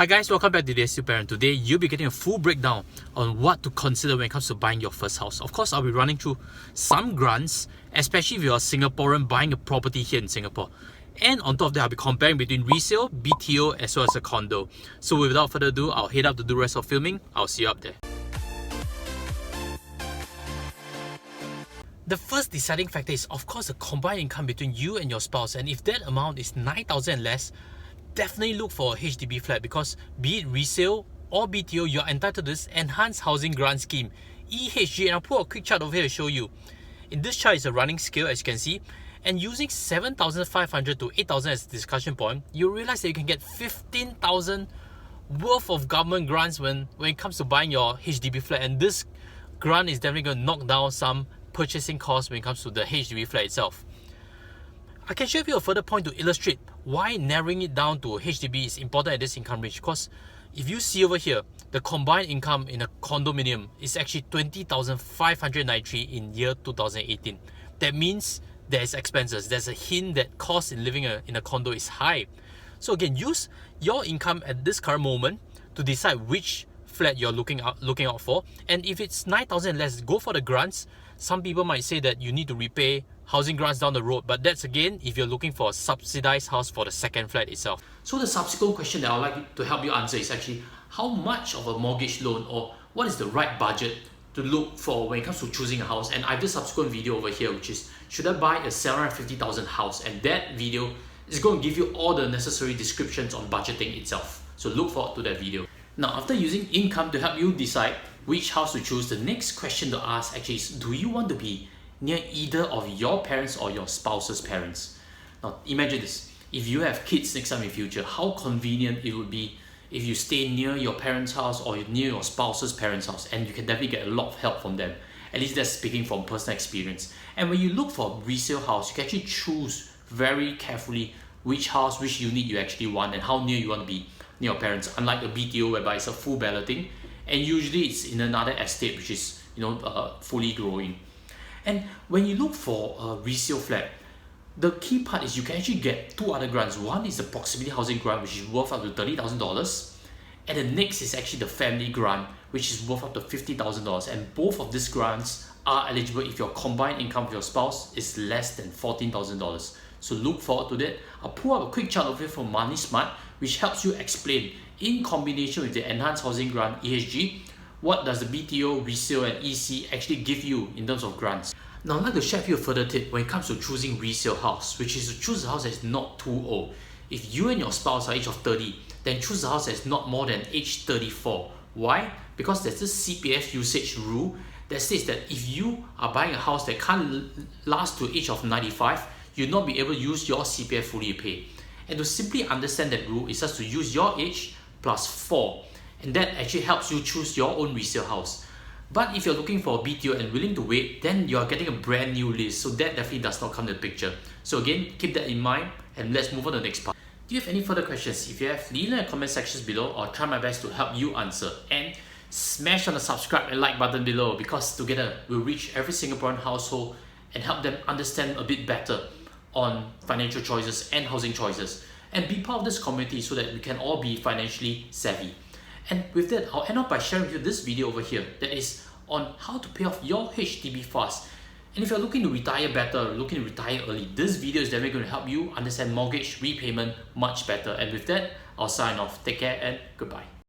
Hi guys, welcome back to the SU Parent. Today you'll be getting a full breakdown on what to consider when it comes to buying your first house. Of course, I'll be running through some grants, especially if you're a Singaporean buying a property here in Singapore. And on top of that, I'll be comparing between resale, BTO as well as a condo. So without further ado, I'll head up to do the rest of filming. I'll see you up there. The first deciding factor is of course the combined income between you and your spouse, and if that amount is 9,000 and less, definitely look for a HDB flat because be it resale or BTO, you're entitled to this Enhanced Housing Grant Scheme, EHG, and I'll put a quick chart over here to show you. In this chart is a running scale as you can see, and using 7,500 to 8,000 as a discussion point, you realize that you can get 15,000 worth of government grants when it comes to buying your HDB flat, and this grant is definitely going to knock down some purchasing costs when it comes to the HDB flat itself. I can share with you a further point to illustrate why narrowing it down to HDB is important at this income range, because if you see over here, the combined income in a condominium is actually 20,593 in year 2018. That means there's expenses. There's a hint that cost in living in a condo is high. So again, use your income at this current moment to decide which flat you're looking out for. And if it's 9,000 less, go for the grants. Some people might say that you need to repay housing grants down the road, but that's again if you're looking for a subsidized house for the second flat itself. So the subsequent question that I'd like to help you answer is actually how much of a mortgage loan or what is the right budget to look for when it comes to choosing a house. And I have this subsequent video over here, which is should I buy a 750,000 house, and that video is going to give you all the necessary descriptions on budgeting itself. So look forward to that video. Now, after using income to help you decide which house to choose, the next question to ask actually is, do you want to be near either of your parents or your spouse's parents? Now imagine this, if you have kids next time in future, how convenient it would be if you stay near your parents' house or near your spouse's parents' house, and you can definitely get a lot of help from them. At least that's speaking from personal experience. And when you look for a resale house, you can actually choose very carefully which house, which unit you actually want and how near you want to be near your parents, unlike a BTO whereby it's a full balloting and usually it's in another estate which is fully growing. And when you look for a resale flat, the key part is you can actually get two other grants. One is the proximity housing grant, which is worth up to $30,000, and the next is actually the family grant, which is worth up to $50,000. And both of these grants are eligible if your combined income with your spouse is less than $14,000. So look forward to that. I'll pull up a quick chart over here from Money Smart, which helps you explain in combination with the Enhanced Housing Grant EHG, what does the BTO, resale and EC actually give you in terms of grants. Now I'd like to share with you a further tip when it comes to choosing resale house, which is to choose a house that is not too old. If you and your spouse are age of 30, then choose a house that is not more than age 34. Why? Because there's this CPF usage rule that says that if you are buying a house that can't last to age of 95, you'll not be able to use your CPF fully pay. And to simply understand that rule is just to use your age plus 4. And that actually helps you choose your own resale house. But if you're looking for a BTO and willing to wait, then you're getting a brand new list, so that definitely does not come to the picture. So again, keep that in mind, and let's move on to the next part. Do you have any further questions? If you have, leave them in the comment sections below. I'll try my best to help you answer. And smash on the subscribe and like button below, because together we'll reach every Singaporean household and help them understand a bit better on financial choices and housing choices, and be part of this community so that we can all be financially savvy. And with that, I'll end up by sharing with you this video over here that is on how to pay off your HDB fast. And if you're looking to retire better, looking to retire early, this video is definitely going to help you understand mortgage repayment much better. And with that, I'll sign off. Take care and goodbye.